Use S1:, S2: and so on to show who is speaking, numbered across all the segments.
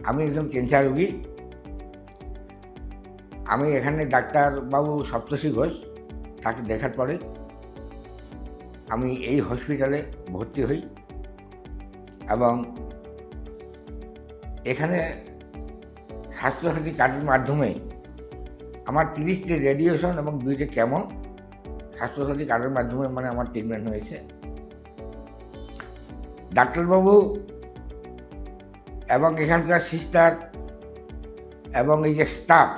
S1: আমি একজন ক্যান্সার রোগী। আমি এখানে ডাক্তারবাবু সপ্তর্ষি ঘোষ, তাকে দেখার পরে আমি এই হসপিটালে ভর্তি হই এবং এখানে স্বাস্থ্যসাথী কার্ডের মাধ্যমে আমার 30টি রেডিয়েশন এবং 2টি কেমো স্বাস্থ্যসাথী কার্ডের মাধ্যমে আমার ট্রিটমেন্ট হয়েছে। ডাক্তারবাবু এবং এখানকার সিস্টার এবং এই যে স্টাফ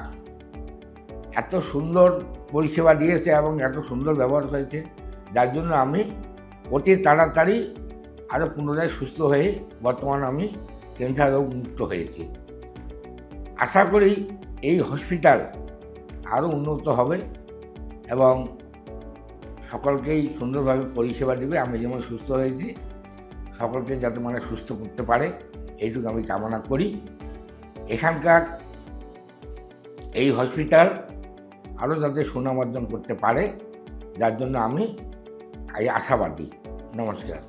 S1: এত সুন্দর পরিষেবা দিয়েছে এবং এত সুন্দর ব্যবহার হয়েছে, যার জন্য আমি অতি তাড়াতাড়ি আরও পুনরায় সুস্থ হয়ে বর্তমানে আমি ক্যান্সার রোগ মুক্ত হয়েছি। আশা করি এই হসপিটাল আরও উন্নত হবে এবং সকলকেই সুন্দরভাবে পরিষেবা দেবে। আমি যেমন সুস্থ হয়েছি, সকলকে যাতে সুস্থ করতে পারে এইটুকু আমি কামনা করি। এখানকার এই হসপিটাল আরও যাতে সুনাম অর্জন করতে পারে, যার জন্য আমি আশাবাদী। নমস্কার।